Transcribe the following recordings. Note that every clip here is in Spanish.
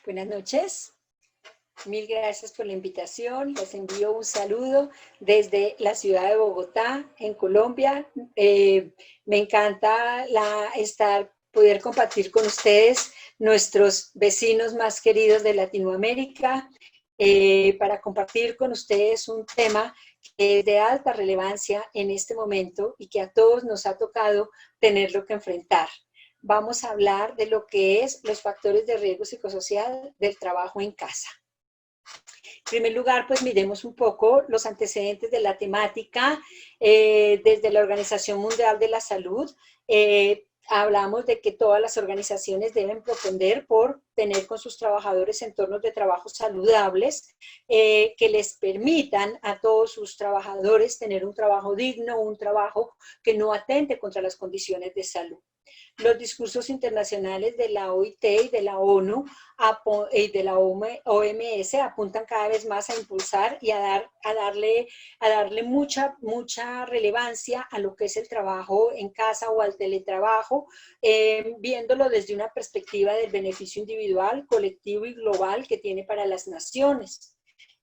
Buenas noches. Mil gracias por la invitación. Les envío un saludo desde la ciudad de Bogotá, en Colombia. Me encanta poder compartir con ustedes, nuestros vecinos más queridos de Latinoamérica, para compartir con ustedes un tema que es de alta relevancia en este momento y que a todos nos ha tocado tenerlo que enfrentar. Vamos a hablar de lo que es los factores de riesgo psicosocial del trabajo en casa. En primer lugar, pues miremos un poco los antecedentes de la temática. Desde la Organización Mundial de la Salud, hablamos de que todas las organizaciones deben propender por tener con sus trabajadores entornos de trabajo saludables, que les permitan a todos sus trabajadores tener un trabajo digno, un trabajo que no atente contra las condiciones de salud. Los discursos internacionales de la OIT y de la ONU y de la OMS apuntan cada vez más a impulsar y a darle mucha relevancia a lo que es el trabajo en casa o al teletrabajo, viéndolo desde una perspectiva del beneficio individual, colectivo y global que tiene para las naciones.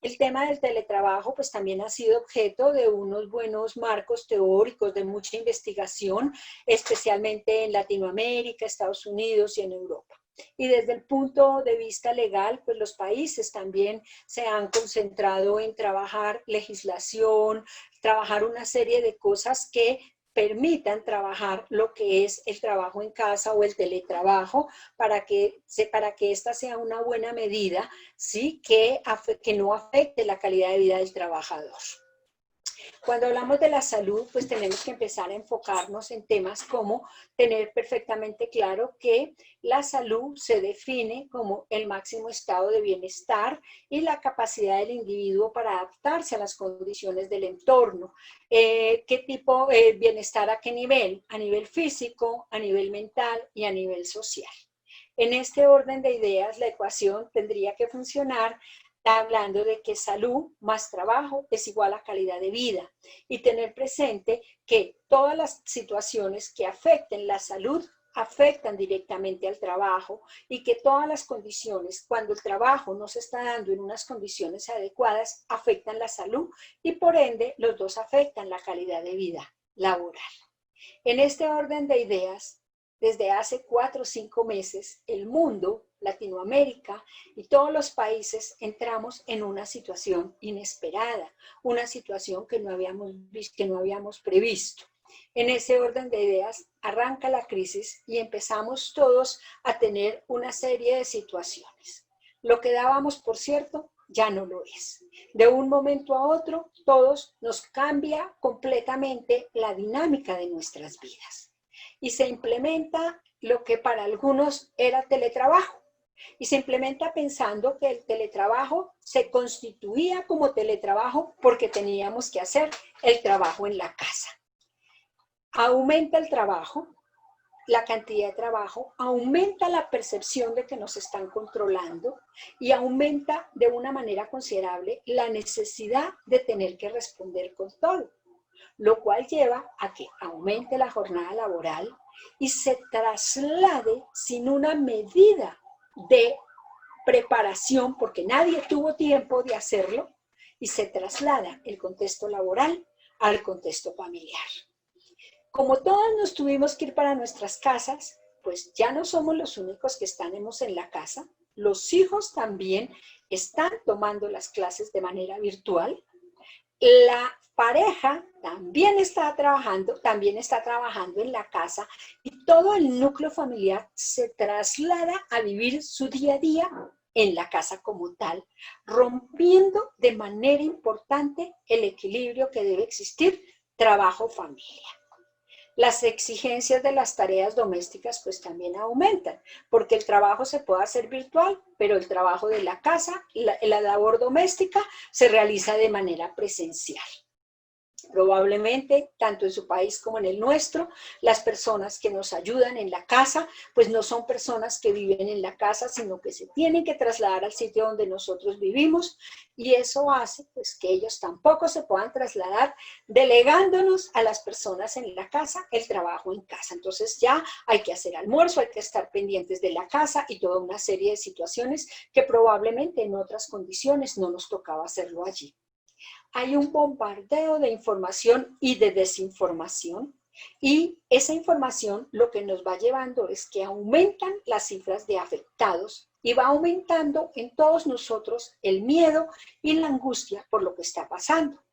El tema del teletrabajo pues también ha sido objeto de unos buenos marcos teóricos, de mucha investigación, especialmente en Latinoamérica, Estados Unidos y en Europa. Y desde el punto de vista legal, pues los países también se han concentrado en trabajar legislación, trabajar una serie de cosas que permitan trabajar lo que es el trabajo en casa o el teletrabajo para que esta sea una buena medida, ¿sí? que no afecte la calidad de vida del trabajador. Cuando hablamos de la salud, pues tenemos que empezar a enfocarnos en temas como tener perfectamente claro que la salud se define como el máximo estado de bienestar y la capacidad del individuo para adaptarse a las condiciones del entorno. ¿Qué tipo de bienestar a qué nivel? A nivel físico, a nivel mental y a nivel social. En este orden de ideas, la ecuación tendría que funcionar hablando de que salud más trabajo es igual a calidad de vida y tener presente que todas las situaciones que afecten la salud afectan directamente al trabajo y que todas las condiciones, cuando el trabajo no se está dando en unas condiciones adecuadas, afectan la salud y por ende los dos afectan la calidad de vida laboral. En este orden de ideas, desde hace 4 o 5 meses, el mundo, Latinoamérica y todos los países entramos en una situación inesperada, una situación que no habíamos previsto. En ese orden de ideas arranca la crisis y empezamos todos a tener una serie de situaciones. Lo que dábamos por cierto ya no lo es. De un momento a otro, todos nos cambia completamente la dinámica de nuestras vidas. Y se implementa lo que para algunos era teletrabajo. Y se implementa pensando que el teletrabajo se constituía como teletrabajo porque teníamos que hacer el trabajo en la casa. Aumenta el trabajo, la cantidad de trabajo, aumenta la percepción de que nos están controlando y aumenta de una manera considerable la necesidad de tener que responder con todo, lo cual lleva a que aumente la jornada laboral y se traslade sin una medida de preparación, porque nadie tuvo tiempo de hacerlo, y se traslada el contexto laboral al contexto familiar. Como todos nos tuvimos que ir para nuestras casas, pues ya no somos los únicos que estamos en la casa. Los hijos también están tomando las clases de manera virtual. La pareja también está trabajando en la casa y todo el núcleo familiar se traslada a vivir su día a día en la casa como tal, rompiendo de manera importante el equilibrio que debe existir trabajo-familia. Las exigencias de las tareas domésticas pues también aumentan, porque el trabajo se puede hacer virtual, pero el trabajo de la casa, la labor doméstica, se realiza de manera presencial. probablemente, tanto en su país como en el nuestro, las personas que nos ayudan en la casa, pues no son personas que viven en la casa, sino que se tienen que trasladar al sitio donde nosotros vivimos, y eso hace pues que ellos tampoco se puedan trasladar, delegándonos a las personas en la casa el trabajo en casa. Entonces ya hay que hacer almuerzo, hay que estar pendientes de la casa y toda una serie de situaciones que probablemente en otras condiciones no nos tocaba hacerlo allí. Hay un bombardeo de información y de desinformación, y esa información lo que nos va llevando es que aumentan las cifras de afectados y va aumentando en todos nosotros el miedo y la angustia por lo que está pasando.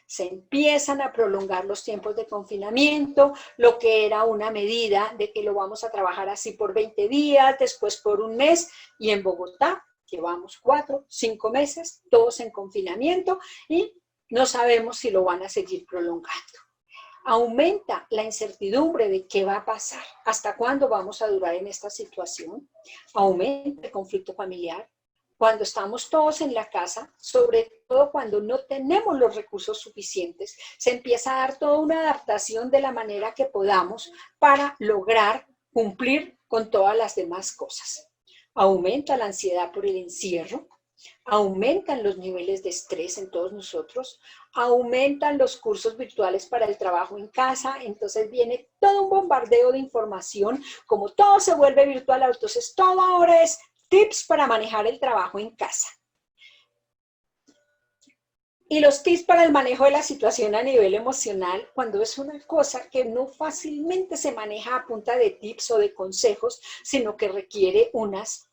Se empiezan a prolongar los tiempos de confinamiento, lo que era una medida de que lo vamos a trabajar así por 20 días, después por un mes, y en Bogotá llevamos 4, 5 meses, todos en confinamiento, y no sabemos si lo van a seguir prolongando. Aumenta la incertidumbre de qué va a pasar, hasta cuándo vamos a durar en esta situación, aumenta el conflicto familiar, cuando estamos todos en la casa, sobre todo cuando no tenemos los recursos suficientes, se empieza a dar toda una adaptación de la manera que podamos para lograr cumplir con todas las demás cosas. Aumenta la ansiedad por el encierro, aumentan los niveles de estrés en todos nosotros, aumentan los cursos virtuales para el trabajo en casa, entonces viene todo un bombardeo de información, como todo se vuelve virtual, entonces todo ahora es tips para manejar el trabajo en casa. Y los tips para el manejo de la situación a nivel emocional, cuando es una cosa que no fácilmente se maneja a punta de tips o de consejos, sino que requiere unas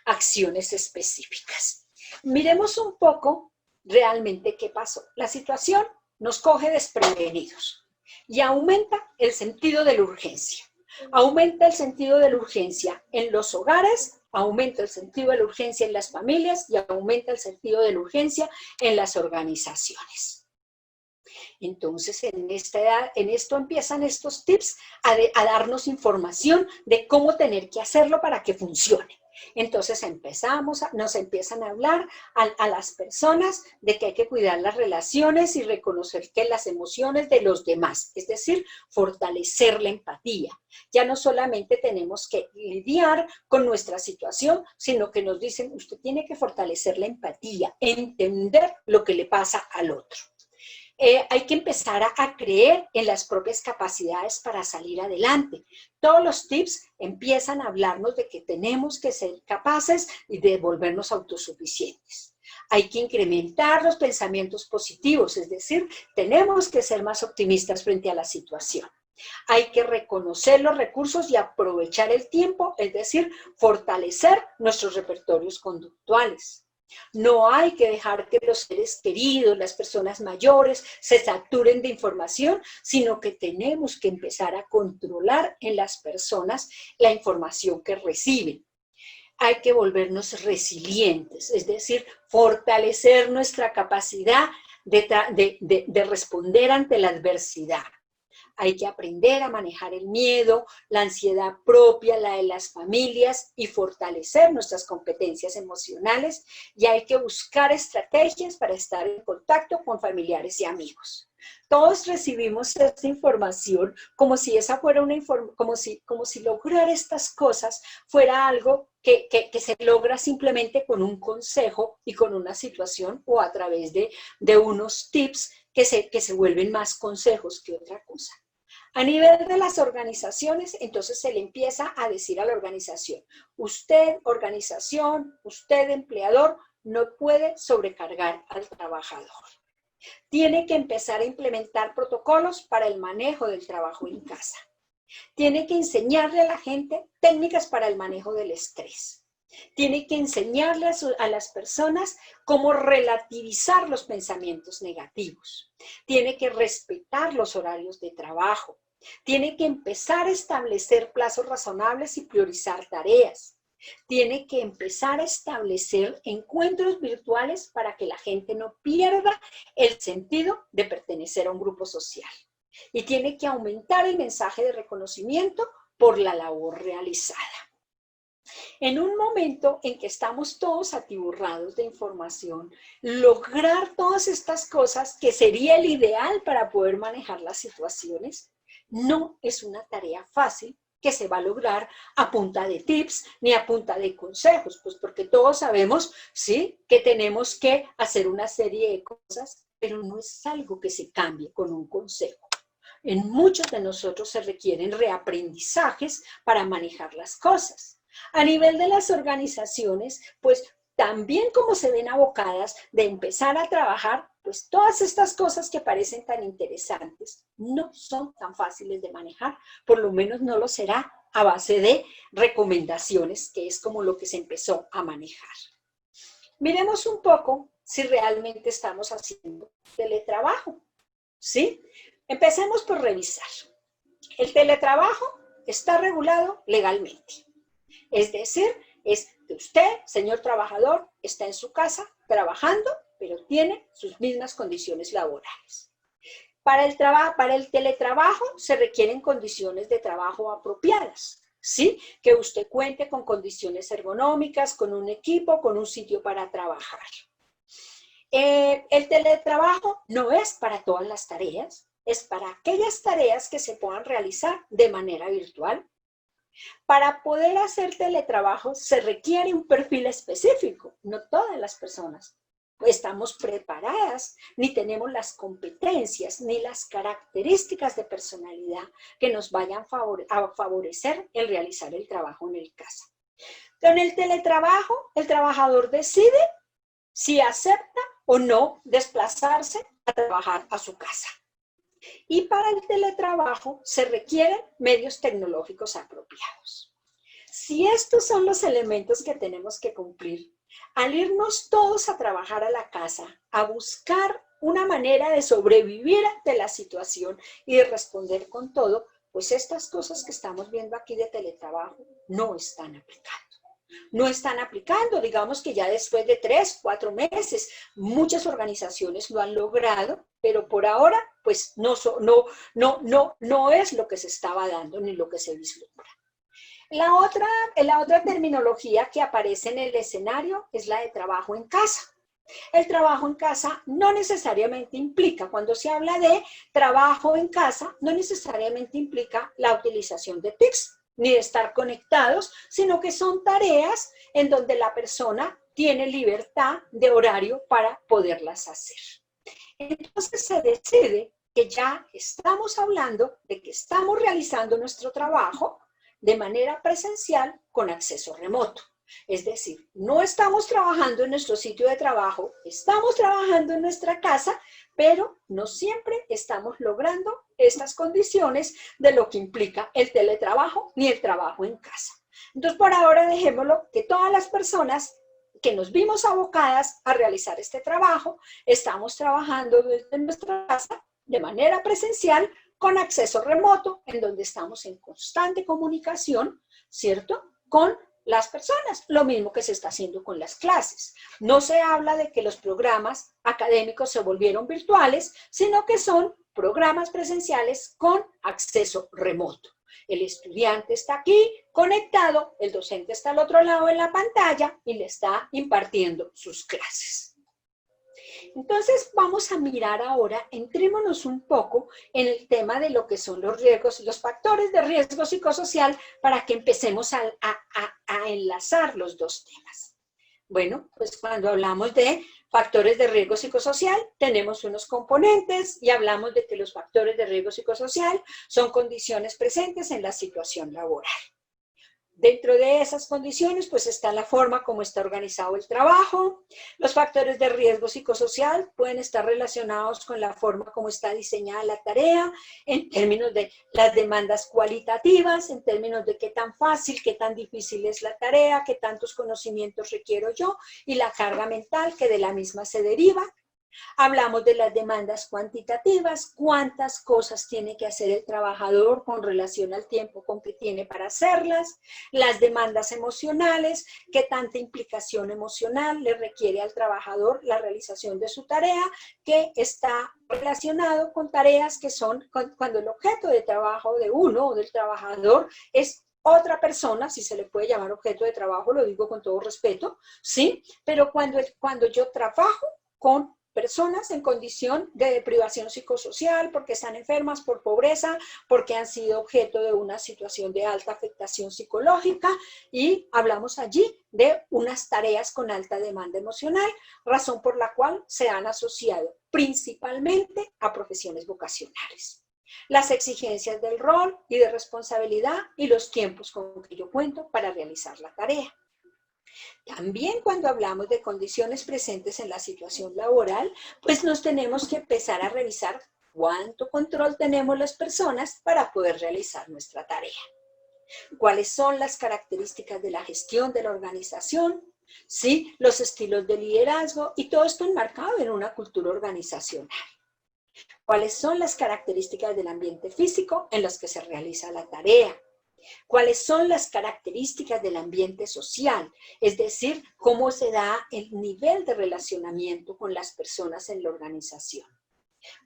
acciones específicas. Miremos un poco realmente qué pasó. La situación nos coge desprevenidos y aumenta el sentido de la urgencia. Aumenta el sentido de la urgencia en los hogares, aumenta el sentido de la urgencia en las familias y aumenta el sentido de la urgencia en las organizaciones. Entonces, en esto empiezan estos tips a darnos información de cómo tener que hacerlo para que funcione. Entonces nos empiezan a hablar a las personas de que hay que cuidar las relaciones y reconocer que las emociones de los demás, es decir, fortalecer la empatía. Ya no solamente tenemos que lidiar con nuestra situación, sino que nos dicen, usted tiene que fortalecer la empatía, entender lo que le pasa al otro. Hay que empezar a creer en las propias capacidades para salir adelante. Todos los tips empiezan a hablarnos de que tenemos que ser capaces y de volvernos autosuficientes. Hay que incrementar los pensamientos positivos, es decir, tenemos que ser más optimistas frente a la situación. Hay que reconocer los recursos y aprovechar el tiempo, es decir, fortalecer nuestros repertorios conductuales. No hay que dejar que los seres queridos, las personas mayores, se saturen de información, sino que tenemos que empezar a controlar en las personas la información que reciben. Hay que volvernos resilientes, es decir, fortalecer nuestra capacidad de responder ante la adversidad. Hay que aprender a manejar el miedo, la ansiedad propia, la de las familias, y fortalecer nuestras competencias emocionales, y hay que buscar estrategias para estar en contacto con familiares y amigos. Todos recibimos esta información como si esa fuera como si lograr estas cosas fuera algo que se logra simplemente con un consejo y con una situación, o a través de unos tips que se vuelven más consejos que otra cosa. A nivel de las organizaciones, entonces se le empieza a decir a la organización, usted, organización, usted, empleador, no puede sobrecargar al trabajador. Tiene que empezar a implementar protocolos para el manejo del trabajo en casa. Tiene que enseñarle a la gente técnicas para el manejo del estrés. Tiene que enseñarle a las personas cómo relativizar los pensamientos negativos. Tiene que respetar los horarios de trabajo. Tiene que empezar a establecer plazos razonables y priorizar tareas. Tiene que empezar a establecer encuentros virtuales para que la gente no pierda el sentido de pertenecer a un grupo social. Y tiene que aumentar el mensaje de reconocimiento por la labor realizada. En un momento en que estamos todos atiborrados de información, lograr todas estas cosas, que sería el ideal para poder manejar las situaciones, no es una tarea fácil que se va a lograr a punta de tips ni a punta de consejos, pues porque todos sabemos, sí, que tenemos que hacer una serie de cosas, pero no es algo que se cambie con un consejo. En muchos de nosotros se requieren reaprendizajes para manejar las cosas. A nivel de las organizaciones, pues también como se ven abocadas de empezar a trabajar, pues todas estas cosas que parecen tan interesantes no son tan fáciles de manejar, por lo menos no lo será a base de recomendaciones, que es como lo que se empezó a manejar. Miremos un poco si realmente estamos haciendo teletrabajo, ¿sí? Empecemos por revisar. El teletrabajo está regulado legalmente. Es decir, es que usted, señor trabajador, está en su casa trabajando, pero tiene sus mismas condiciones laborales. Para el teletrabajo se requieren condiciones de trabajo apropiadas, ¿sí? Que usted cuente con condiciones ergonómicas, con un equipo, con un sitio para trabajar. El teletrabajo no es para todas las tareas, es para aquellas tareas que se puedan realizar de manera virtual. Para poder hacer teletrabajo se requiere un perfil específico. No todas las personas estamos preparadas, ni tenemos las competencias, ni las características de personalidad que nos vayan a favorecer el realizar el trabajo en el casa. Con el teletrabajo, el trabajador decide si acepta o no desplazarse a trabajar a su casa. Y para el teletrabajo se requieren medios tecnológicos apropiados. Si estos son los elementos que tenemos que cumplir, al irnos todos a trabajar a la casa, a buscar una manera de sobrevivir ante la situación y de responder con todo, pues estas cosas que estamos viendo aquí de teletrabajo no están aplicando. No están aplicando, digamos que ya después de 3, 4 meses, muchas organizaciones lo han logrado, pero por ahora, pues no es lo que se estaba dando ni lo que se vislumbra. La otra terminología que aparece en el escenario es la de trabajo en casa. El trabajo en casa no necesariamente implica, cuando se habla de trabajo en casa, no necesariamente implica la utilización de TICs, ni de estar conectados, sino que son tareas en donde la persona tiene libertad de horario para poderlas hacer. Entonces se decide que ya estamos hablando de que estamos realizando nuestro trabajo de manera presencial con acceso remoto. Es decir, no estamos trabajando en nuestro sitio de trabajo, estamos trabajando en nuestra casa, pero no siempre estamos logrando estas condiciones de lo que implica el teletrabajo ni el trabajo en casa. Entonces, por ahora dejémoslo que todas las personas que nos vimos abocadas a realizar este trabajo, estamos trabajando desde nuestra casa de manera presencial con acceso remoto, en donde estamos en constante comunicación, ¿cierto?, con las personas, lo mismo que se está haciendo con las clases. No se habla de que los programas académicos se volvieron virtuales, sino que son programas presenciales con acceso remoto. El estudiante está aquí conectado, el docente está al otro lado en la pantalla y le está impartiendo sus clases. Entonces vamos a mirar ahora, entrémonos un poco en el tema de lo que son los riesgos, los factores de riesgo psicosocial, para que empecemos a enlazar los dos temas. Bueno, pues cuando hablamos de factores de riesgo psicosocial, tenemos unos componentes y hablamos de que los factores de riesgo psicosocial son condiciones presentes en la situación laboral. Dentro de esas condiciones, pues está la forma como está organizado el trabajo. Los factores de riesgo psicosocial pueden estar relacionados con la forma como está diseñada la tarea, en términos de las demandas cualitativas, en términos de qué tan fácil, qué tan difícil es la tarea, qué tantos conocimientos requiero yo, y la carga mental que de la misma se deriva. Hablamos de las demandas cuantitativas, cuántas cosas tiene que hacer el trabajador con relación al tiempo con que tiene para hacerlas. Las demandas emocionales, qué tanta implicación emocional le requiere al trabajador la realización de su tarea, que está relacionado con tareas que son cuando el objeto de trabajo de uno o del trabajador es otra persona, si se le puede llamar objeto de trabajo, lo digo con todo respeto, ¿sí? Pero cuando yo trabajo con personas en condición de privación psicosocial, porque están enfermas por pobreza, porque han sido objeto de una situación de alta afectación psicológica, y hablamos allí de unas tareas con alta demanda emocional, razón por la cual se han asociado principalmente a profesiones vocacionales. Las exigencias del rol y de responsabilidad y los tiempos con que yo cuento para realizar la tarea. También cuando hablamos de condiciones presentes en la situación laboral, pues nos tenemos que empezar a revisar cuánto control tenemos las personas para poder realizar nuestra tarea. ¿Cuáles son las características de la gestión de la organización? ¿Sí? Los estilos de liderazgo, y todo esto enmarcado en una cultura organizacional. ¿Cuáles son las características del ambiente físico en los que se realiza la tarea? ¿Cuáles son las características del ambiente social? Es decir, cómo se da el nivel de relacionamiento con las personas en la organización.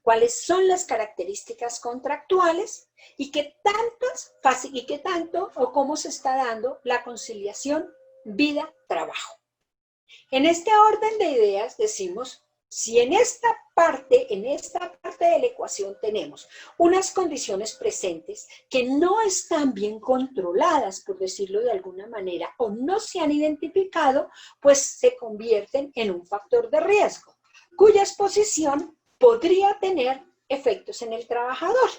¿Cuáles son las características contractuales? ¿Y qué tanto o cómo se está dando la conciliación vida-trabajo? En este orden de ideas decimos, si en esta parte de la ecuación tenemos unas condiciones presentes que no están bien controladas, por decirlo de alguna manera, o no se han identificado, pues se convierten en un factor de riesgo, cuya exposición podría tener efectos en el trabajador.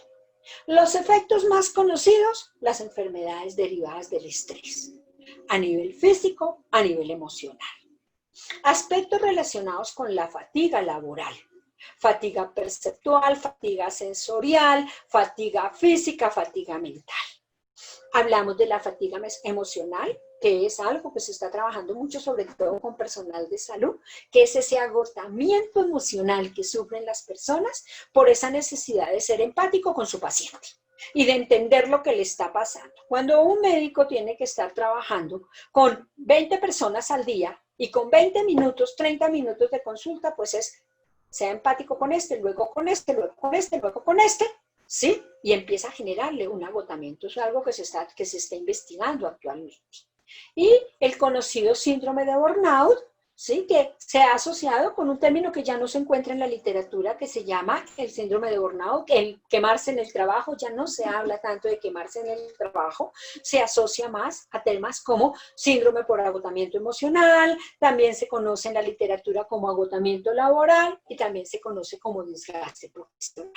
Los efectos más conocidos, las enfermedades derivadas del estrés, a nivel físico, a nivel emocional. Aspectos relacionados con la fatiga laboral, fatiga perceptual, fatiga sensorial, fatiga física, fatiga mental. Hablamos de la fatiga emocional, que es algo que se está trabajando mucho, sobre todo con personal de salud, que es ese agotamiento emocional que sufren las personas por esa necesidad de ser empático con su paciente y de entender lo que le está pasando. Cuando un médico tiene que estar trabajando con 20 personas al día y con 20 minutos, 30 minutos de consulta, pues sea empático con este, luego con este, luego con este, luego con este, ¿sí? Y empieza a generarle un agotamiento. Es algo que se está investigando actualmente. Y el conocido síndrome de burnout, ¿sí? Que se ha asociado con un término que ya no se encuentra en la literatura, que se llama el síndrome de burnout, el quemarse en el trabajo. Ya no se habla tanto de quemarse en el trabajo, se asocia más a temas como síndrome por agotamiento emocional, también se conoce en la literatura como agotamiento laboral y también se conoce como desgaste profesional.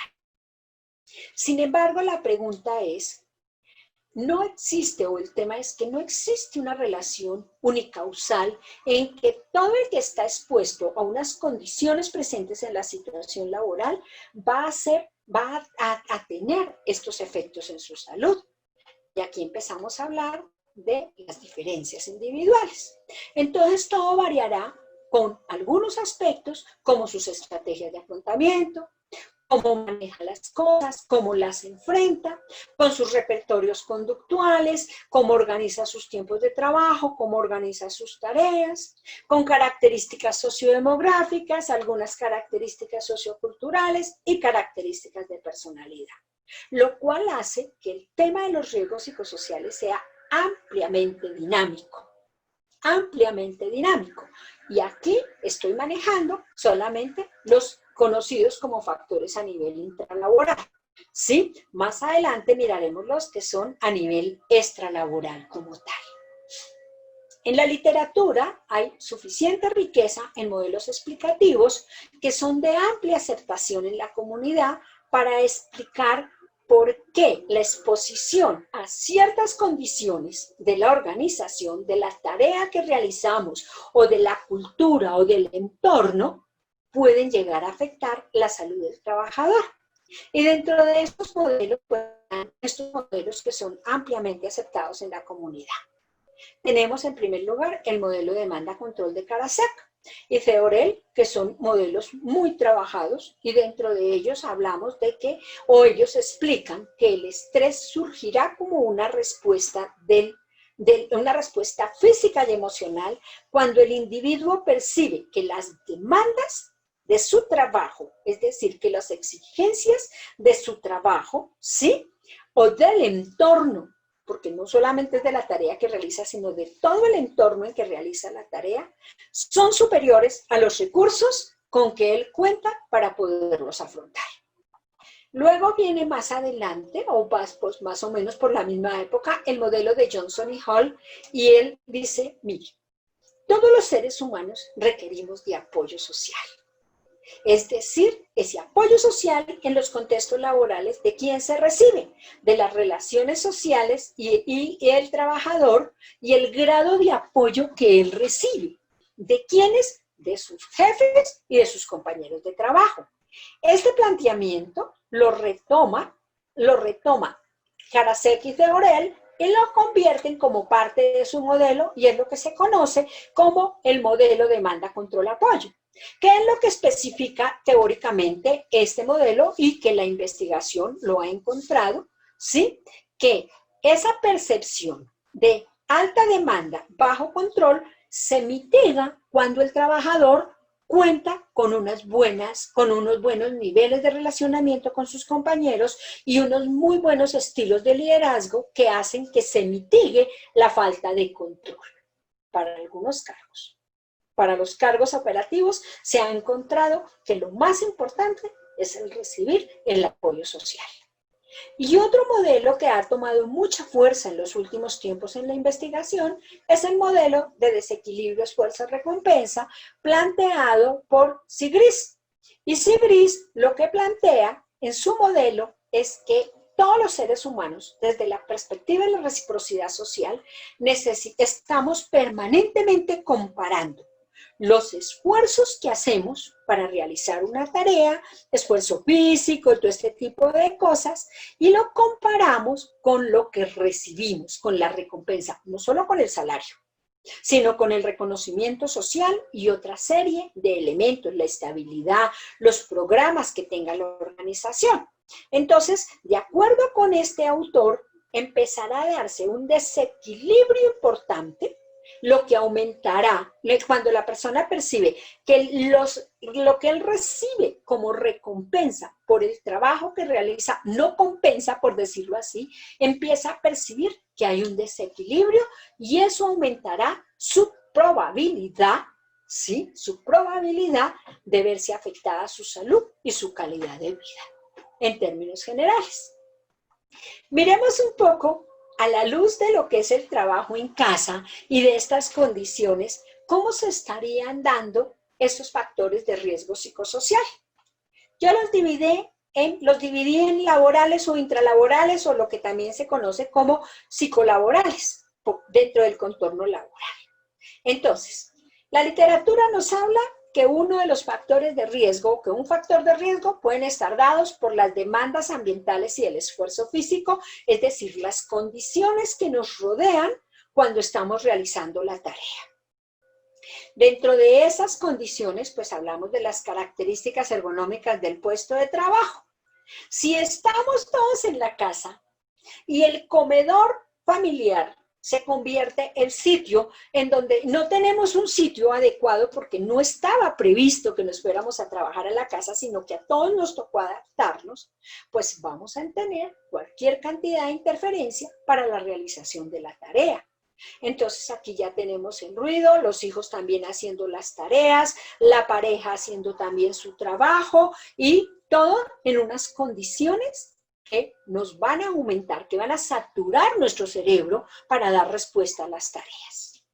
Sin embargo, la pregunta es, no existe, o el tema es que no existe una relación unicausal en que todo el que está expuesto a unas condiciones presentes en la situación laboral va a tener estos efectos en su salud. Y aquí empezamos a hablar de las diferencias individuales. Entonces todo variará con algunos aspectos como sus estrategias de afrontamiento, cómo maneja las cosas, cómo las enfrenta, con sus repertorios conductuales, cómo organiza sus tiempos de trabajo, cómo organiza sus tareas, con características sociodemográficas, algunas características socioculturales y características de personalidad. Lo cual hace que el tema de los riesgos psicosociales sea ampliamente dinámico. Ampliamente dinámico. Y aquí estoy manejando solamente los conocidos como factores a nivel intralaboral. ¿Sí? Más adelante miraremos los que son a nivel extralaboral como tal. En la literatura hay suficiente riqueza en modelos explicativos que son de amplia aceptación en la comunidad para explicar por qué la exposición a ciertas condiciones de la organización, de la tarea que realizamos o de la cultura o del entorno, pueden llegar a afectar la salud del trabajador. Y dentro de estos modelos que son ampliamente aceptados en la comunidad. Tenemos en primer lugar el modelo de demanda-control de Karasek y Theorel, que son modelos muy trabajados, y dentro de ellos hablamos de que, o ellos explican que el estrés surgirá como una respuesta una respuesta física y emocional cuando el individuo percibe que las demandas de su trabajo, es decir, que las exigencias de su trabajo, ¿sí? O del entorno porque no solamente es de la tarea que realiza, sino de todo el entorno en que realiza la tarea, son superiores a los recursos con que él cuenta para poderlos afrontar. Luego viene más adelante, o pues más o menos por la misma época, el modelo de Johnson y Hall, y él dice, mire, todos los seres humanos requerimos de apoyo social. Es decir, ese apoyo social en los contextos laborales de quien se recibe, de las relaciones sociales y el trabajador, y el grado de apoyo que él recibe. ¿De quiénes? De sus jefes y de sus compañeros de trabajo. Este planteamiento lo retoma Karasek y Theorel y lo convierten como parte de su modelo, y es lo que se conoce como el modelo demanda-control-apoyo, que es lo que especifica teóricamente este modelo y que la investigación lo ha encontrado, ¿sí? Que esa percepción de alta demanda bajo control se mitiga cuando el trabajador cuenta con unos buenos niveles de relacionamiento con sus compañeros y unos muy buenos estilos de liderazgo que hacen que se mitigue la falta de control para algunos cargos. Para los cargos operativos se ha encontrado que lo más importante es el recibir el apoyo social. Y otro modelo que ha tomado mucha fuerza en los últimos tiempos en la investigación es el modelo de desequilibrio esfuerzo-recompensa planteado por Sigris. Y Sigris lo que plantea en su modelo es que todos los seres humanos, desde la perspectiva de la reciprocidad social, estamos permanentemente comparando los esfuerzos que hacemos para realizar una tarea, esfuerzo físico, todo este tipo de cosas, y lo comparamos con lo que recibimos, con la recompensa, no solo con el salario, sino con el reconocimiento social y otra serie de elementos, la estabilidad, los programas que tenga la organización. Entonces, de acuerdo con este autor, empezará a darse un desequilibrio importante, lo que aumentará cuando la persona percibe que lo que él recibe como recompensa por el trabajo que realiza no compensa, por decirlo así, empieza a percibir que hay un desequilibrio y eso aumentará su probabilidad, ¿sí? Su probabilidad de verse afectada su salud y su calidad de vida, en términos generales. Miremos un poco a la luz de lo que es el trabajo en casa y de estas condiciones, ¿cómo se estarían dando estos factores de riesgo psicosocial? Yo los dividí en laborales o intralaborales, o lo que también se conoce como psicolaborales dentro del contorno laboral. Entonces, la literatura nos habla que uno de los factores de riesgo, que un factor de riesgo pueden estar dados por las demandas ambientales y el esfuerzo físico, es decir, las condiciones que nos rodean cuando estamos realizando la tarea. Dentro de esas condiciones, pues hablamos de las características ergonómicas del puesto de trabajo. Si estamos todos en la casa y el comedor familiar se convierte en sitio en donde no tenemos un sitio adecuado porque no estaba previsto que nos fuéramos a trabajar a la casa, sino que a todos nos tocó adaptarnos, pues vamos a tener cualquier cantidad de interferencia para la realización de la tarea. Entonces aquí ya tenemos el ruido, los hijos también haciendo las tareas, la pareja haciendo también su trabajo y todo en unas condiciones que nos van a aumentar, que van a saturar nuestro cerebro para dar respuesta a las tareas.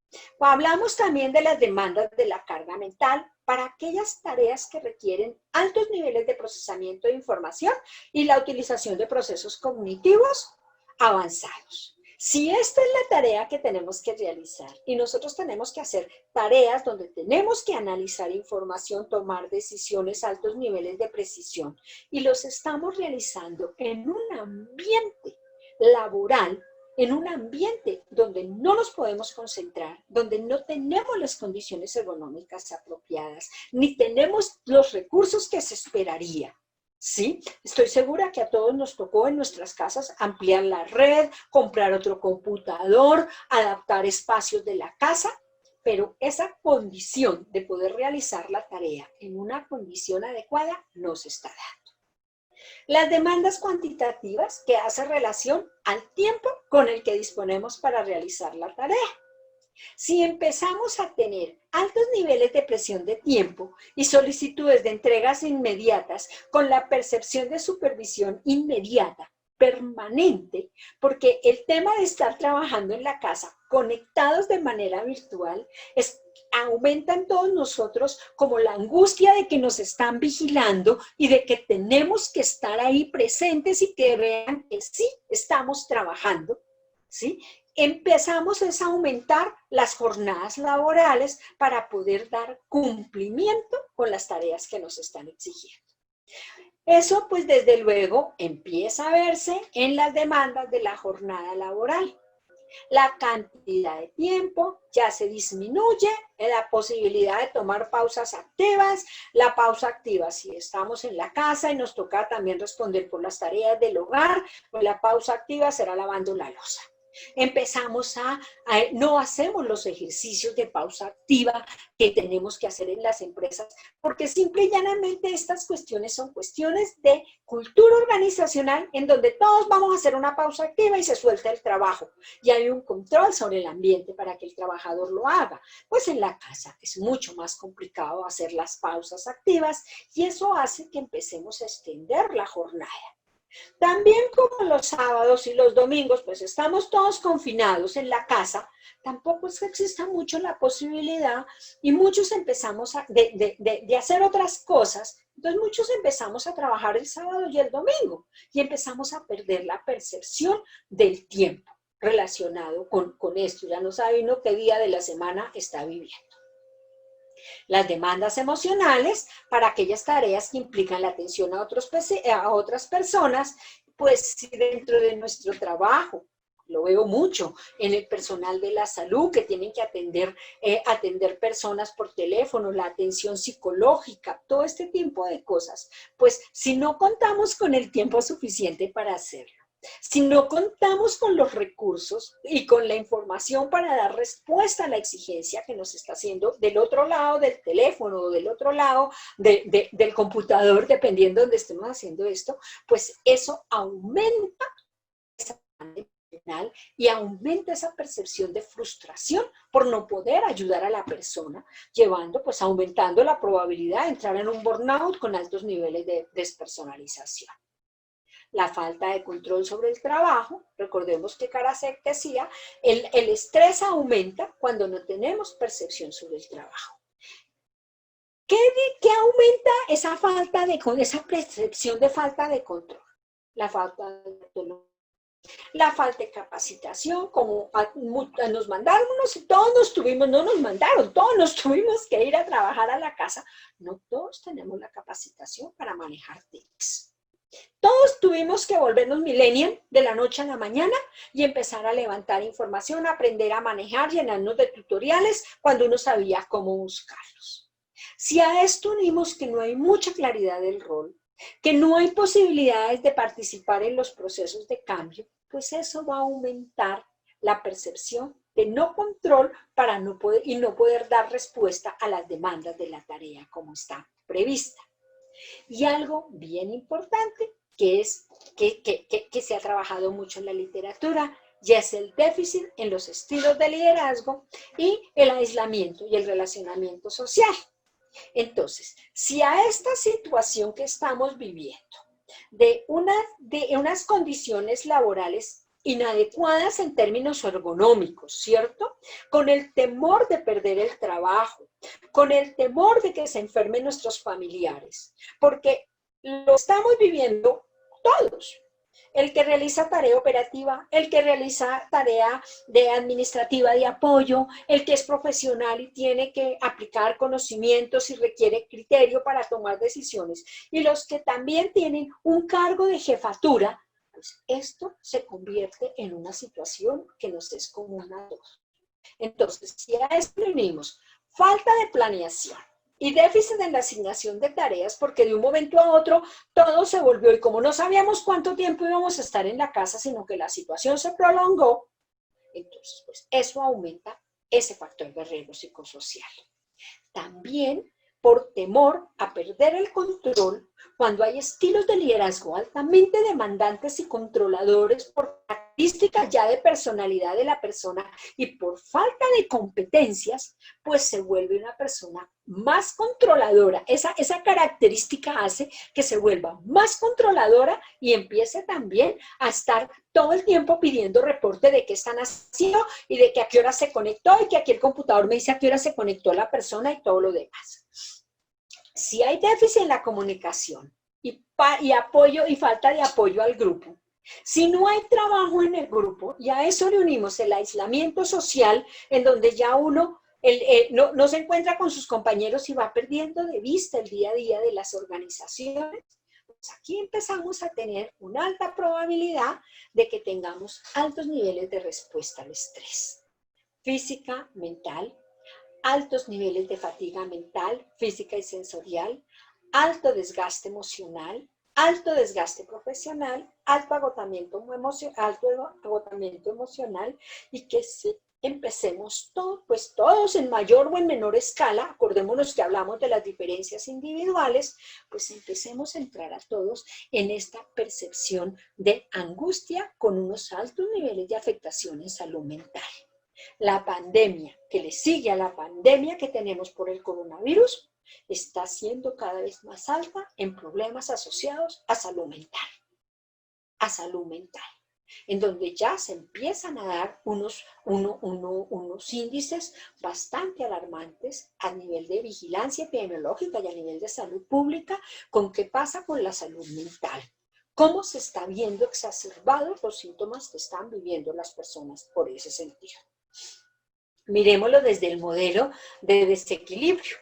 Hablamos también de las demandas de la carga mental para aquellas tareas que requieren altos niveles de procesamiento de información y la utilización de procesos cognitivos avanzados. Si esta es la tarea que tenemos que realizar y nosotros tenemos que hacer tareas donde tenemos que analizar información, tomar decisiones, altos niveles de precisión, y los estamos realizando en un ambiente laboral, en un ambiente donde no nos podemos concentrar, donde no tenemos las condiciones ergonómicas apropiadas, ni tenemos los recursos que se esperaría. Sí, estoy segura que a todos nos tocó en nuestras casas ampliar la red, comprar otro computador, adaptar espacios de la casa, pero esa condición de poder realizar la tarea en una condición adecuada no se está dando. Las demandas cuantitativas, que hacen relación al tiempo con el que disponemos para realizar la tarea. Si empezamos a tener altos niveles de presión de tiempo y solicitudes de entregas inmediatas con la percepción de supervisión inmediata, permanente, porque el tema de estar trabajando en la casa conectados de manera virtual aumenta en todos nosotros como la angustia de que nos están vigilando y de que tenemos que estar ahí presentes y que vean que sí estamos trabajando, ¿sí? Empezamos a aumentar las jornadas laborales para poder dar cumplimiento con las tareas que nos están exigiendo. Eso, pues, desde luego, empieza a verse en las demandas de la jornada laboral. La cantidad de tiempo ya se disminuye, la posibilidad de tomar pausas activas, la pausa activa si estamos en la casa y nos toca también responder por las tareas del hogar, pues la pausa activa será lavando la loza. Empezamos no hacemos los ejercicios de pausa activa que tenemos que hacer en las empresas, porque simple y llanamente estas cuestiones son cuestiones de cultura organizacional en donde todos vamos a hacer una pausa activa y se suelta el trabajo. Y hay un control sobre el ambiente para que el trabajador lo haga. Pues en la casa es mucho más complicado hacer las pausas activas y eso hace que empecemos a extender la jornada. También como los sábados y los domingos, pues estamos todos confinados en la casa, tampoco es que exista mucho la posibilidad y muchos empezamos de hacer otras cosas, entonces muchos empezamos a trabajar el sábado y el domingo y empezamos a perder la percepción del tiempo relacionado con esto, ya no sabe uno qué día de la semana está viviendo. Las demandas emocionales para aquellas tareas que implican la atención a otras personas, pues si dentro de nuestro trabajo, lo veo mucho en el personal de la salud que tienen que atender personas por teléfono, la atención psicológica, todo este tipo de cosas, pues si no contamos con el tiempo suficiente para hacerlo, si no contamos con los recursos y con la información para dar respuesta a la exigencia que nos está haciendo del otro lado del teléfono o del otro lado del computador, dependiendo de donde estemos haciendo esto, pues eso aumenta esa y aumenta esa percepción de frustración por no poder ayudar a la persona, pues aumentando la probabilidad de entrar en un burnout con altos niveles de despersonalización. La falta de control sobre el trabajo, recordemos que Karasek decía, el estrés aumenta cuando no tenemos percepción sobre el trabajo. ¿Qué aumenta esa percepción de falta de control? La falta de autonomía. La falta de capacitación, como nos mandaron, todos nos tuvimos que ir a trabajar a la casa. No todos tenemos la capacitación para manejar TICs. Todos tuvimos que volvernos millennial de la noche a la mañana y empezar a levantar información, aprender a manejar, llenarnos de tutoriales cuando uno sabía cómo buscarlos. Si a esto unimos que no hay mucha claridad del rol, que no hay posibilidades de participar en los procesos de cambio, pues eso va a aumentar la percepción de no control para no poder dar respuesta a las demandas de la tarea como está prevista. Y algo bien importante que se ha trabajado mucho en la literatura, y es el déficit en los estilos de liderazgo y el aislamiento y el relacionamiento social. Entonces, si a esta situación que estamos viviendo, de unas condiciones laborales inadecuadas en términos ergonómicos, ¿cierto? Con el temor de perder el trabajo, con el temor de que se enfermen nuestros familiares, porque lo estamos viviendo todos. El que realiza tarea operativa, el que realiza tarea administrativa de apoyo, el que es profesional y tiene que aplicar conocimientos y requiere criterio para tomar decisiones, y los que también tienen un cargo de jefatura, pues esto se convierte en una situación que nos es común a todos. Entonces, si a esto le unimos falta de planeación y déficit en la asignación de tareas, porque de un momento a otro todo se volvió, y como no sabíamos cuánto tiempo íbamos a estar en la casa, sino que la situación se prolongó, entonces pues eso aumenta ese factor de riesgo psicosocial. También por temor a perder el control, cuando hay estilos de liderazgo altamente demandantes y controladores por características ya de personalidad de la persona y por falta de competencias, pues se vuelve una persona más controladora. Esa característica hace que se vuelva más controladora y empiece también a estar todo el tiempo pidiendo reporte de qué están haciendo y de que a qué hora se conectó y que aquí el computador me dice a qué hora se conectó la persona y todo lo demás. Si hay déficit en la comunicación y apoyo y falta de apoyo al grupo, si no hay trabajo en el grupo, y a eso le unimos el aislamiento social, en donde ya uno no se encuentra con sus compañeros y va perdiendo de vista el día a día de las organizaciones, pues aquí empezamos a tener una alta probabilidad de que tengamos altos niveles de respuesta al estrés, física, mental, altos niveles de fatiga mental, física y sensorial, alto desgaste emocional, alto desgaste profesional, alto agotamiento emocional y que sí empecemos todos en mayor o en menor escala, acordémonos que hablamos de las diferencias individuales, pues empecemos a entrar a todos en esta percepción de angustia con unos altos niveles de afectación en salud mental. La pandemia que le sigue a la pandemia que tenemos por el coronavirus está siendo cada vez más alta en problemas asociados a salud mental, en donde ya se empiezan a dar unos índices bastante alarmantes a nivel de vigilancia epidemiológica y a nivel de salud pública con qué pasa con la salud mental. Cómo se está viendo exacerbados los síntomas que están viviendo las personas por ese sentido. Miremoslo desde el modelo de desequilibrio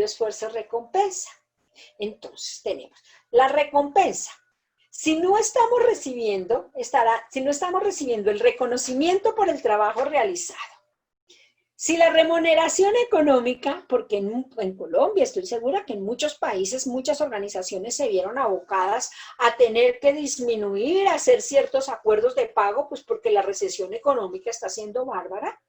esfuerzo-recompensa. Entonces tenemos la recompensa. Si no estamos recibiendo el reconocimiento por el trabajo realizado, si la remuneración económica, porque en Colombia estoy segura que en muchos países, muchas organizaciones se vieron abocadas a tener que disminuir, a hacer ciertos acuerdos de pago, pues porque la recesión económica está siendo bárbara.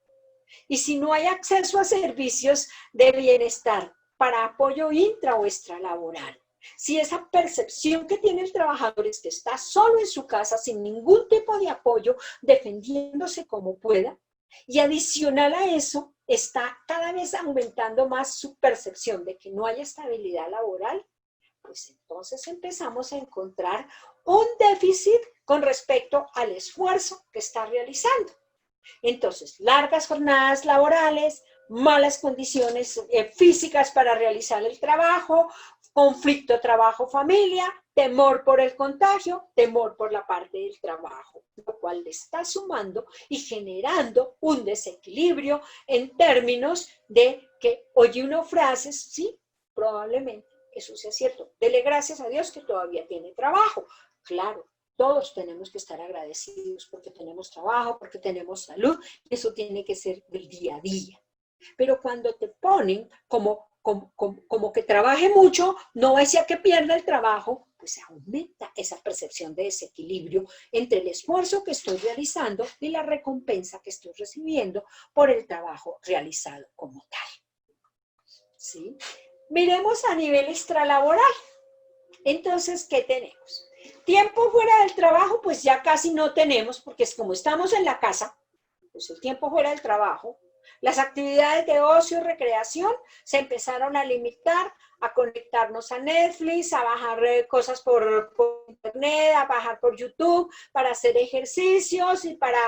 Y si no hay acceso a servicios de bienestar para apoyo intra o extralaboral, si esa percepción que tiene el trabajador es que está solo en su casa sin ningún tipo de apoyo, defendiéndose como pueda, y adicional a eso, está cada vez aumentando más su percepción de que no hay estabilidad laboral, pues entonces empezamos a encontrar un déficit con respecto al esfuerzo que está realizando. Entonces, largas jornadas laborales, malas condiciones físicas para realizar el trabajo, conflicto trabajo-familia, temor por el contagio, temor por la parte del trabajo, lo cual le está sumando y generando un desequilibrio en términos de que oye uno frases, sí, probablemente eso sea cierto. Dele gracias a Dios que todavía tiene trabajo. Claro, todos tenemos que estar agradecidos porque tenemos trabajo, porque tenemos salud, eso tiene que ser del día a día. Pero cuando te ponen como que trabaje mucho, no vaya a que pierda el trabajo, pues aumenta esa percepción de desequilibrio entre el esfuerzo que estoy realizando y la recompensa que estoy recibiendo por el trabajo realizado como tal. ¿Sí? Miremos a nivel extralaboral. Entonces, ¿qué tenemos? Tiempo fuera del trabajo, pues ya casi no tenemos, porque es como estamos en la casa, pues el tiempo fuera del trabajo, las actividades de ocio y recreación se empezaron a limitar, a conectarnos a Netflix, a bajar cosas por internet, a bajar por YouTube, para hacer ejercicios y para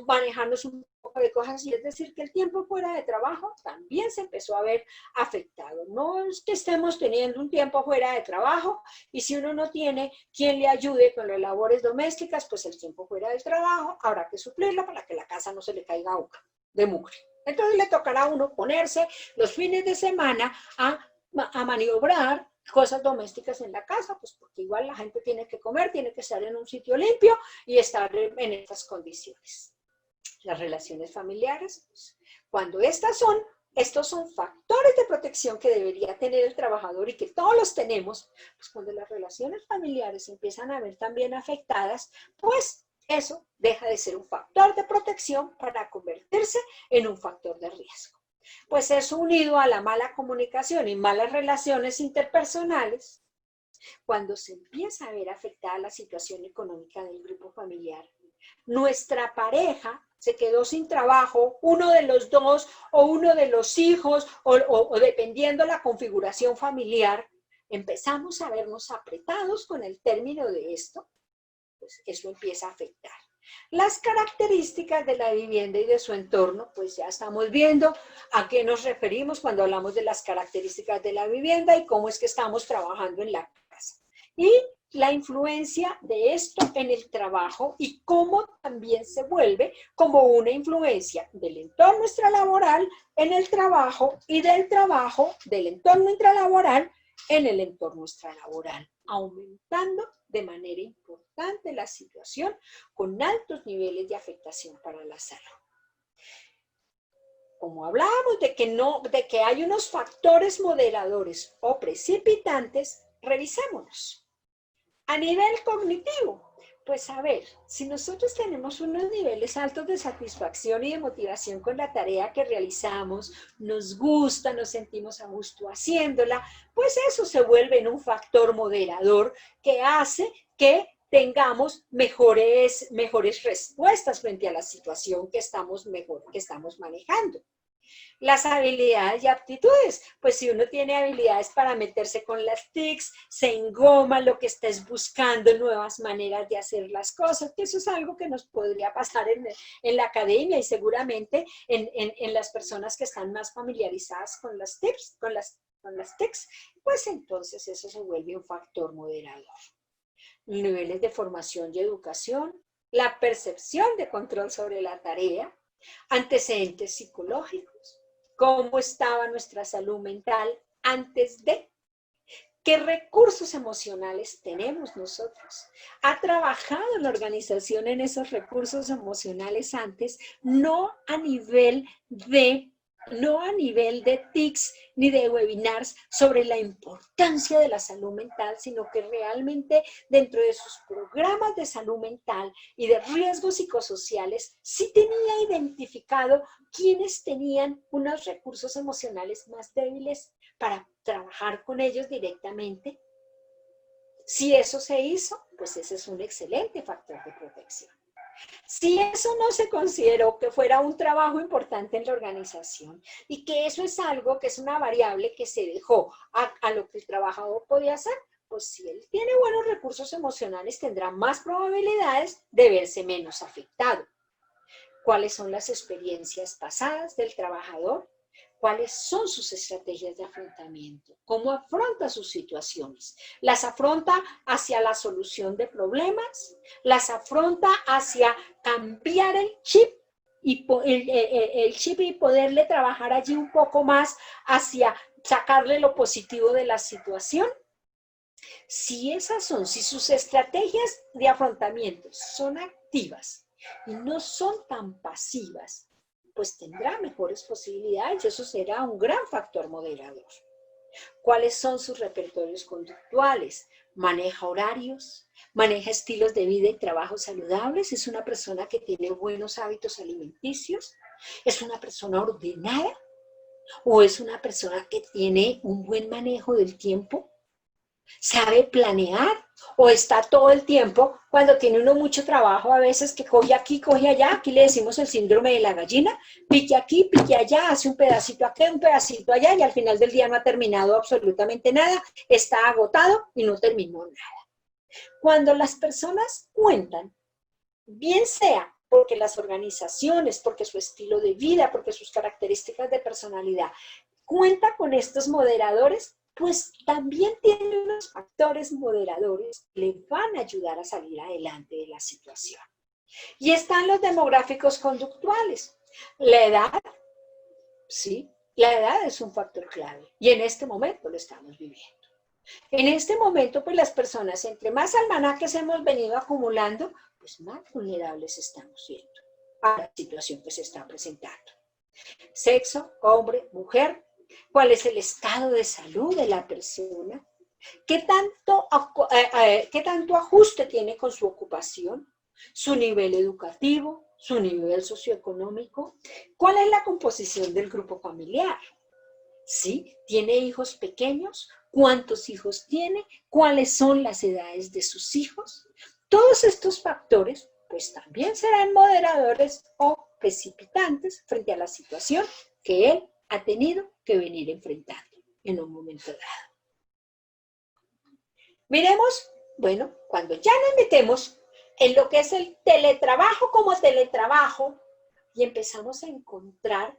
manejarnos un poco de cosas. Y es decir, que el tiempo fuera de trabajo también se empezó a ver afectado. No es que estemos teniendo un tiempo fuera de trabajo y si uno no tiene quien le ayude con las labores domésticas, pues el tiempo fuera del trabajo habrá que suplirlo para que la casa no se le caiga de mugre. Entonces le tocará a uno ponerse los fines de semana a maniobrar cosas domésticas en la casa, pues porque igual la gente tiene que comer, tiene que estar en un sitio limpio y estar en estas condiciones. Las relaciones familiares, pues, cuando estos son factores de protección que debería tener el trabajador y que todos los tenemos, pues cuando las relaciones familiares empiezan a ver también afectadas, pues eso deja de ser un factor de protección para convertirse en un factor de riesgo. Pues eso unido a la mala comunicación y malas relaciones interpersonales, cuando se empieza a ver afectada la situación económica del grupo familiar, nuestra pareja se quedó sin trabajo, uno de los dos o uno de los hijos o dependiendo la configuración familiar, empezamos a vernos apretados con el término de esto, pues eso empieza a afectar. Las características de la vivienda y de su entorno, pues ya estamos viendo a qué nos referimos cuando hablamos de las características de la vivienda y cómo es que estamos trabajando en la casa. Y la influencia de esto en el trabajo y cómo también se vuelve como una influencia del entorno extralaboral en el trabajo y del trabajo del entorno intralaboral en el entorno extralaboral, aumentando de manera importante la situación con altos niveles de afectación para la salud. Como hablábamos de que hay unos factores moderadores o precipitantes, revisémonos. A nivel cognitivo, pues a ver, si nosotros tenemos unos niveles altos de satisfacción y de motivación con la tarea que realizamos, nos gusta, nos sentimos a gusto haciéndola, pues eso se vuelve en un factor moderador que hace que tengamos mejores respuestas frente a la situación que estamos manejando. Las habilidades y aptitudes, pues si uno tiene habilidades para meterse con las TICs, se engoma lo que estés buscando, nuevas maneras de hacer las cosas, que eso es algo que nos podría pasar en la academia y seguramente en las personas que están más familiarizadas con las TICs, pues entonces eso se vuelve un factor moderador. Niveles de formación y educación, la percepción de control sobre la tarea, antecedentes psicológicos, cómo estaba nuestra salud mental antes de, qué recursos emocionales tenemos nosotros. ¿Ha trabajado la organización en esos recursos emocionales antes? No a nivel de TICs ni de webinars sobre la importancia de la salud mental, sino que realmente dentro de sus programas de salud mental y de riesgos psicosociales, sí tenía identificado quiénes tenían unos recursos emocionales más débiles para trabajar con ellos directamente. Si eso se hizo, pues ese es un excelente factor de protección. Si eso no se consideró que fuera un trabajo importante en la organización y que eso es algo que es una variable que se dejó a lo que el trabajador podía hacer, pues si él tiene buenos recursos emocionales tendrá más probabilidades de verse menos afectado. ¿Cuáles son las experiencias pasadas del trabajador? ¿Cuáles son sus estrategias de afrontamiento? ¿Cómo afronta sus situaciones? ¿Las afronta hacia la solución de problemas? ¿Las afronta hacia cambiar el chip y poderle trabajar allí un poco más hacia sacarle lo positivo de la situación? Si sus estrategias de afrontamiento son activas y no son tan pasivas, pues tendrá mejores posibilidades y eso será un gran factor moderador. ¿Cuáles son sus repertorios conductuales? ¿Maneja horarios? ¿Maneja estilos de vida y trabajo saludables? ¿Es una persona que tiene buenos hábitos alimenticios? ¿Es una persona ordenada? ¿O es una persona que tiene un buen manejo del tiempo? ¿Sabe planear? ¿O está todo el tiempo, cuando tiene uno mucho trabajo, a veces que coge aquí, coge allá, aquí le decimos el síndrome de la gallina, pique aquí, pique allá, hace un pedacito aquí, un pedacito allá, y al final del día no ha terminado absolutamente nada, está agotado y no terminó nada? Cuando las personas cuentan, bien sea porque las organizaciones, porque su estilo de vida, porque sus características de personalidad, cuenta con estos moderadores, pues también tiene unos factores moderadores que le van a ayudar a salir adelante de la situación. Y están los demográficos conductuales. La edad, sí, la edad es un factor clave y en este momento lo estamos viviendo. En este momento, pues las personas, entre más almanaques hemos venido acumulando, pues más vulnerables estamos siendo a la situación que se está presentando. Sexo, hombre, mujer, ¿cuál es el estado de salud de la persona? ¿Qué tanto ajuste tiene con su ocupación? ¿Su nivel educativo? su nivel socioeconómico, cuál es la composición del grupo familiar, ¿sí? ¿Tiene hijos pequeños? ¿Cuántos hijos tiene? ¿Cuáles son las edades de sus hijos? Todos estos factores, pues también serán moderadores o precipitantes frente a la situación que él ha tenido que venir enfrentando en un momento dado. Miremos, bueno, cuando ya nos metemos en lo que es el teletrabajo como teletrabajo y empezamos a encontrar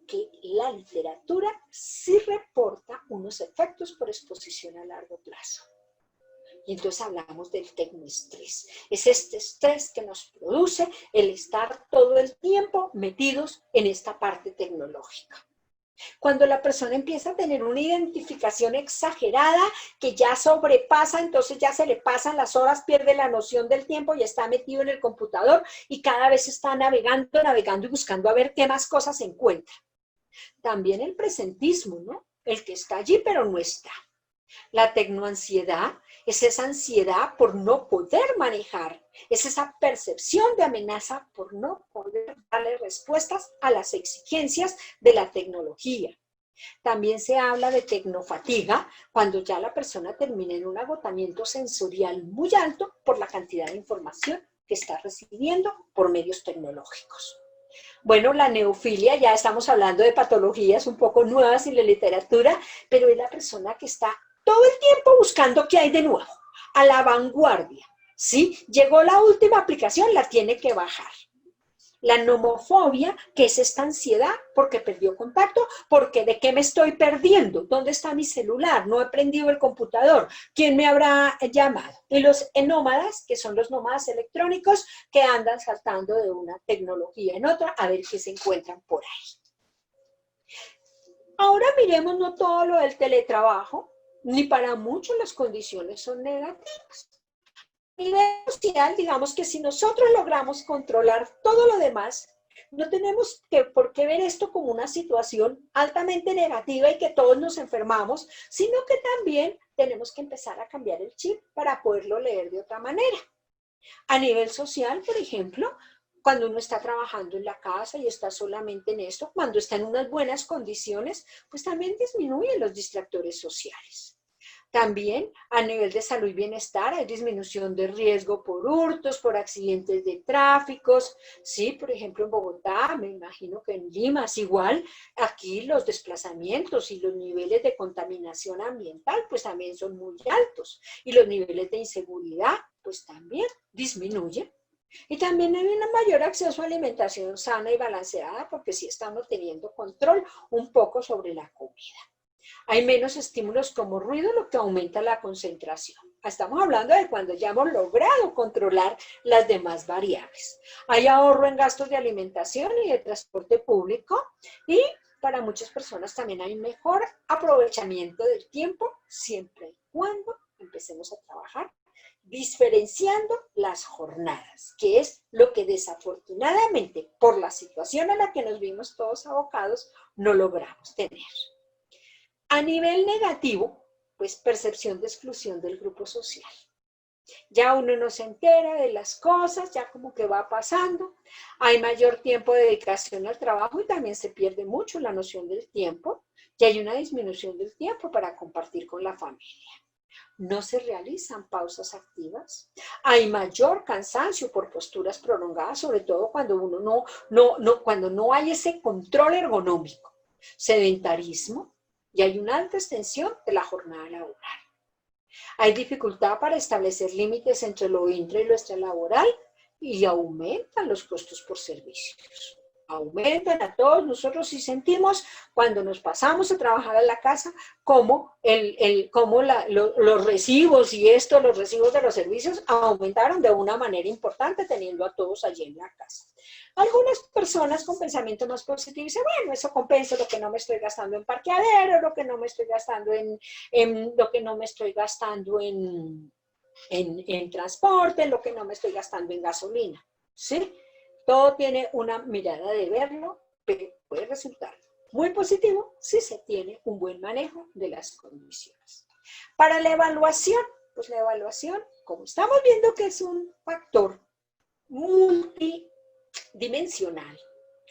que la literatura sí reporta unos efectos por exposición a largo plazo. Y entonces hablamos del tecnoestrés. Es este estrés que nos produce el estar todo el tiempo metidos en esta parte tecnológica. Cuando la persona empieza a tener una identificación exagerada que ya sobrepasa, entonces ya se le pasan las horas, pierde la noción del tiempo y está metido en el computador y cada vez está navegando y buscando a ver qué más cosas encuentra. También el presentismo, ¿no? El que está allí pero no está. La tecnoansiedad es esa ansiedad por no poder manejar, es esa percepción de amenaza por no poder darle respuestas a las exigencias de la tecnología. También se habla de tecnofatiga cuando ya la persona termina en un agotamiento sensorial muy alto por la cantidad de información que está recibiendo por medios tecnológicos. Bueno, la neofilia, ya estamos hablando de patologías un poco nuevas en la literatura, pero es la persona que está todo el tiempo buscando qué hay de nuevo, a la vanguardia, ¿sí? Llegó la última aplicación, la tiene que bajar. La nomofobia, que es esta ansiedad porque perdió contacto, porque ¿de qué me estoy perdiendo? ¿Dónde está mi celular? No he prendido el computador. ¿Quién me habrá llamado? Y los enómadas, que son los nómadas electrónicos, que andan saltando de una tecnología en otra a ver qué se encuentran por ahí. Ahora miremos no todo lo del teletrabajo, ni para muchos las condiciones son negativas. A nivel social, digamos que si nosotros logramos controlar todo lo demás, no tenemos por qué ver esto como una situación altamente negativa y que todos nos enfermamos, sino que también tenemos que empezar a cambiar el chip para poderlo leer de otra manera. A nivel social, por ejemplo, cuando uno está trabajando en la casa y está solamente en esto, cuando está en unas buenas condiciones, pues también disminuyen los distractores sociales. También a nivel de salud y bienestar hay disminución de riesgo por hurtos, por accidentes de tráfico. Sí, por ejemplo en Bogotá, me imagino que en Lima es igual, aquí los desplazamientos y los niveles de contaminación ambiental pues también son muy altos y los niveles de inseguridad pues también disminuyen. Y también hay un mayor acceso a alimentación sana y balanceada porque sí estamos teniendo control un poco sobre la comida. Hay menos estímulos como ruido, lo que aumenta la concentración. Estamos hablando de cuando ya hemos logrado controlar las demás variables. Hay ahorro en gastos de alimentación y de transporte público y para muchas personas también hay mejor aprovechamiento del tiempo siempre y cuando empecemos a trabajar diferenciando las jornadas, que es lo que desafortunadamente por la situación a la que nos vimos todos abocados no logramos tener. A nivel negativo, pues percepción de exclusión del grupo social. Ya uno no se entera de las cosas, ya como que va pasando. Hay mayor tiempo de dedicación al trabajo y también se pierde mucho la noción del tiempo. Y hay una disminución del tiempo para compartir con la familia. No se realizan pausas activas. Hay mayor cansancio por posturas prolongadas, sobre todo cuando uno cuando no hay ese control ergonómico. Sedentarismo. Y hay una alta extensión de la jornada laboral. Hay dificultad para establecer límites entre lo intra y lo extralaboral y aumentan los costos por servicios. Aumentan a todos nosotros y sentimos cuando nos pasamos a trabajar a la casa como los recibos y los recibos de los servicios aumentaron de una manera importante teniendo a todos allí en la casa. Algunas personas con pensamiento más positivo dicen, bueno, eso compensa lo que no me estoy gastando en parqueadero, lo que no me estoy gastando en transporte, lo que no me estoy gastando en gasolina, ¿sí? Todo tiene una mirada de verlo, pero puede resultar muy positivo si se tiene un buen manejo de las condiciones. Para la evaluación, pues la evaluación, como estamos viendo que es un factor dimensional,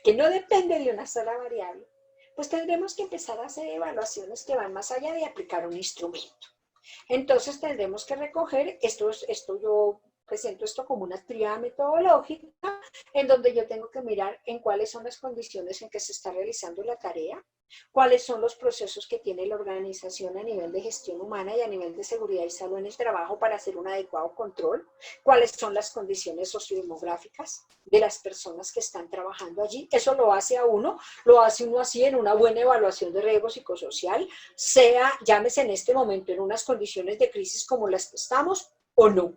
que no depende de una sola variable, pues tendremos que empezar a hacer evaluaciones que van más allá de aplicar un instrumento. Entonces tendremos que recoger, yo presento esto como una tríada metodológica, en donde yo tengo que mirar en cuáles son las condiciones en que se está realizando la tarea, cuáles son los procesos que tiene la organización a nivel de gestión humana y a nivel de seguridad y salud en el trabajo para hacer un adecuado control, cuáles son las condiciones sociodemográficas de las personas que están trabajando allí. Eso lo hace uno así en una buena evaluación de riesgo psicosocial, llámese en este momento en unas condiciones de crisis como las que estamos o no.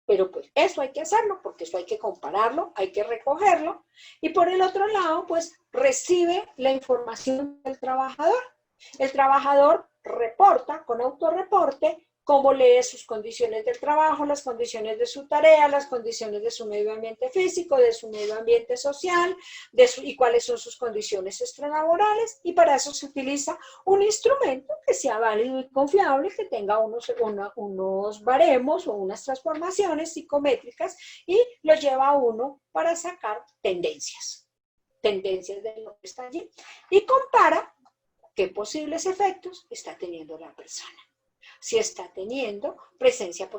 Pero pues eso hay que hacerlo, porque eso hay que compararlo, hay que recogerlo. Y por el otro lado, pues recibe la información del trabajador. El trabajador reporta con autorreporte cómo lee sus condiciones del trabajo, las condiciones de su tarea, las condiciones de su medio ambiente físico, de su medio ambiente social, y cuáles son sus condiciones extralaborales, y para eso se utiliza un instrumento que sea válido y confiable, que tenga unos baremos o unas transformaciones psicométricas, y lo lleva a uno para sacar tendencias de lo que está allí, y compara qué posibles efectos está teniendo la persona. Si está teniendo presencia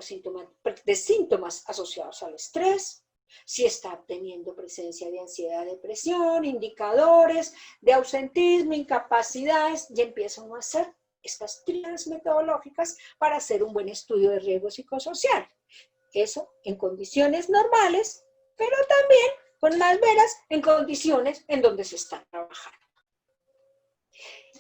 de síntomas asociados al estrés, si está teniendo presencia de ansiedad, depresión, indicadores de ausentismo, incapacidades, y empieza uno a hacer estas tríadas metodológicas para hacer un buen estudio de riesgo psicosocial. Eso en condiciones normales, pero también con más veras en condiciones en donde se está trabajando.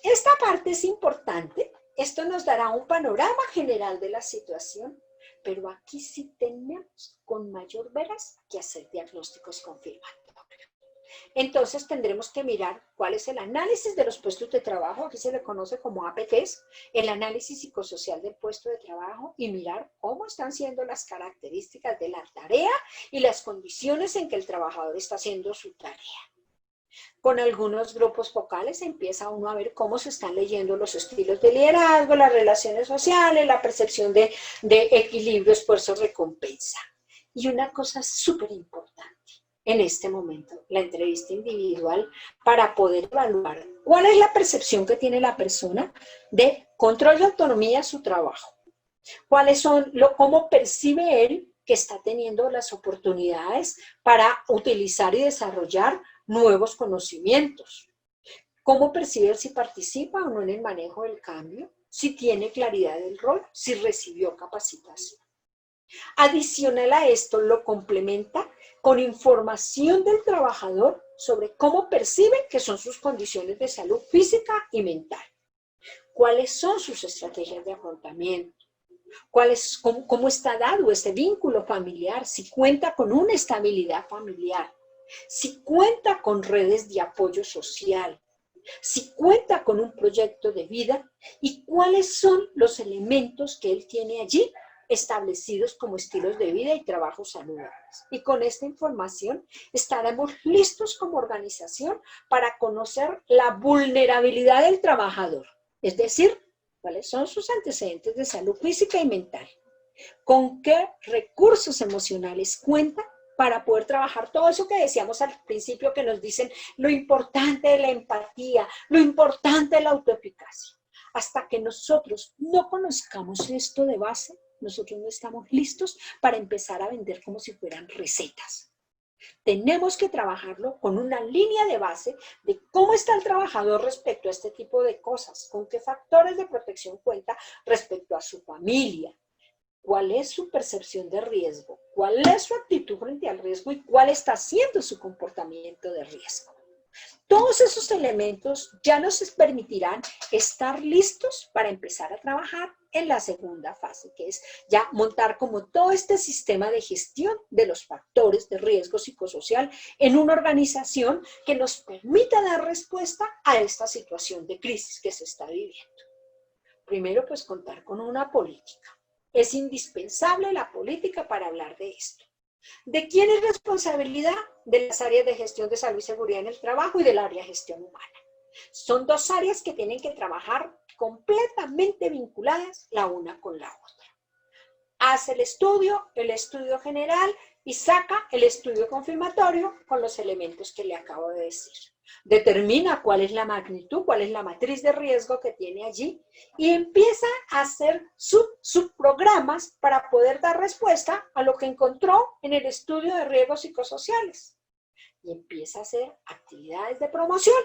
Esta parte es importante. Esto nos dará un panorama general de la situación, pero aquí sí tenemos con mayor veras que hacer diagnósticos confirmatorios. Entonces tendremos que mirar cuál es el análisis de los puestos de trabajo, aquí se le conoce como APTs, el análisis psicosocial del puesto de trabajo, y mirar cómo están siendo las características de la tarea y las condiciones en que el trabajador está haciendo su tarea. Con algunos grupos focales empieza uno a ver cómo se están leyendo los estilos de liderazgo, las relaciones sociales, la percepción de equilibrio, esfuerzo, recompensa. Y una cosa súper importante en este momento, la entrevista individual, para poder evaluar cuál es la percepción que tiene la persona de control de autonomía a su trabajo. Cómo percibe él que está teniendo las oportunidades para utilizar y desarrollar nuevos conocimientos. ¿Cómo percibe si participa o no en el manejo del cambio? Si tiene claridad del rol, si recibió capacitación. Adicional a esto, lo complementa con información del trabajador sobre cómo percibe que son sus condiciones de salud física y mental. ¿Cuáles son sus estrategias de afrontamiento? ¿Cómo está dado este vínculo familiar? Si cuenta con una estabilidad familiar, si cuenta con redes de apoyo social, si cuenta con un proyecto de vida, y cuáles son los elementos que él tiene allí establecidos como estilos de vida y trabajo saludables. Y con esta información estaremos listos como organización para conocer la vulnerabilidad del trabajador, es decir, cuáles son sus antecedentes de salud física y mental, con qué recursos emocionales cuenta para poder trabajar todo eso que decíamos al principio, que nos dicen lo importante de la empatía, lo importante de la autoeficacia. Hasta que nosotros no conozcamos esto de base, nosotros no estamos listos para empezar a vender como si fueran recetas. Tenemos que trabajarlo con una línea de base de cómo está el trabajador respecto a este tipo de cosas, con qué factores de protección cuenta respecto a su familia, cuál es su percepción de riesgo, cuál es su actitud frente al riesgo y cuál está siendo su comportamiento de riesgo. Todos esos elementos ya nos permitirán estar listos para empezar a trabajar en la segunda fase, que es ya montar como todo este sistema de gestión de los factores de riesgo psicosocial en una organización que nos permita dar respuesta a esta situación de crisis que se está viviendo. Primero, pues contar con una política. Es indispensable la política para hablar de esto. ¿De quién es responsabilidad? De las áreas de gestión de salud y seguridad en el trabajo y del área de gestión humana. Son dos áreas que tienen que trabajar completamente vinculadas la una con la otra. Hace el estudio general y saca el estudio confirmatorio con los elementos que le acabo de decir. Determina cuál es la magnitud, cuál es la matriz de riesgo que tiene allí y empieza a hacer subprogramas para poder dar respuesta a lo que encontró en el estudio de riesgos psicosociales. Y empieza a hacer actividades de promoción,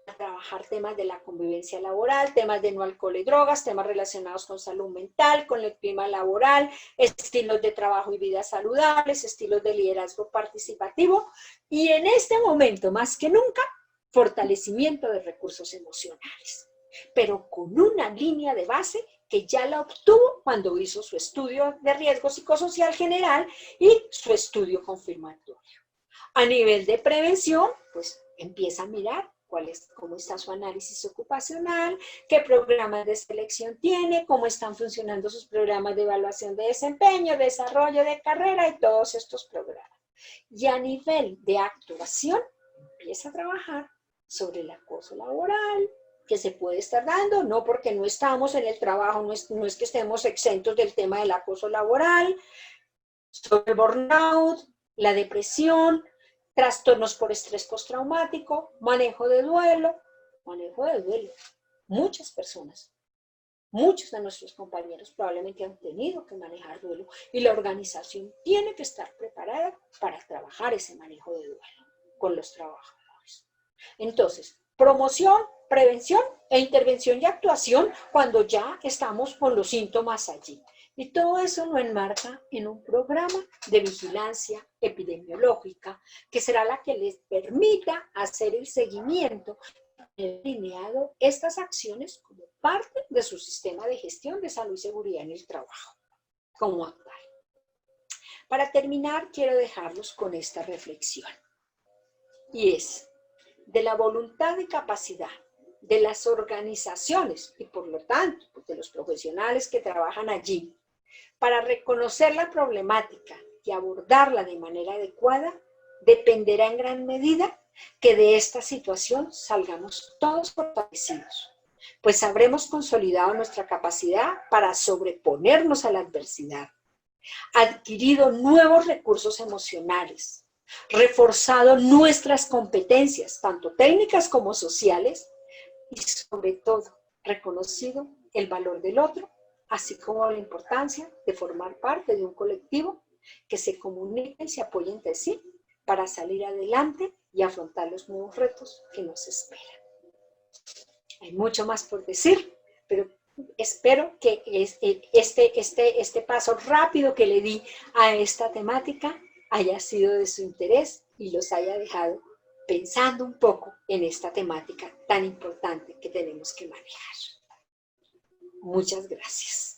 a trabajar temas de la convivencia laboral, temas de no alcohol y drogas, temas relacionados con salud mental, con el clima laboral, estilos de trabajo y vida saludables, estilos de liderazgo participativo y en este momento, más que nunca, fortalecimiento de recursos emocionales, pero con una línea de base que ya la obtuvo cuando hizo su estudio de riesgo psicosocial general y su estudio confirmatorio. A nivel de prevención, pues empieza a mirar cómo está su análisis ocupacional, qué programas de selección tiene, cómo están funcionando sus programas de evaluación de desempeño, desarrollo de carrera y todos estos programas. Y a nivel de actuación, empieza a trabajar sobre el acoso laboral, que se puede estar dando, no porque no estamos en el trabajo, no es que estemos exentos del tema del acoso laboral, sobre el burnout, la depresión, trastornos por estrés postraumático, manejo de duelo. Muchas personas, muchos de nuestros compañeros probablemente han tenido que manejar duelo y la organización tiene que estar preparada para trabajar ese manejo de duelo con los trabajadores. Entonces, promoción, prevención e intervención y actuación cuando ya estamos con los síntomas allí. Y todo eso lo enmarca en un programa de vigilancia epidemiológica que será la que les permita hacer el seguimiento alineado estas acciones como parte de su sistema de gestión de salud y seguridad en el trabajo, como actual. Para terminar, quiero dejarlos con esta reflexión. Y es, de la voluntad y capacidad de las organizaciones y por lo tanto de los profesionales que trabajan allí para reconocer la problemática y abordarla de manera adecuada, dependerá en gran medida que de esta situación salgamos todos fortalecidos, pues habremos consolidado nuestra capacidad para sobreponernos a la adversidad, adquirido nuevos recursos emocionales, reforzado nuestras competencias, tanto técnicas como sociales, y sobre todo reconocido el valor del otro, así como la importancia de formar parte de un colectivo que se comunique y se apoye entre sí para salir adelante y afrontar los nuevos retos que nos esperan. Hay mucho más por decir, pero espero que este paso rápido que le di a esta temática haya sido de su interés y los haya dejado pensando un poco en esta temática tan importante que tenemos que manejar. Muchas gracias.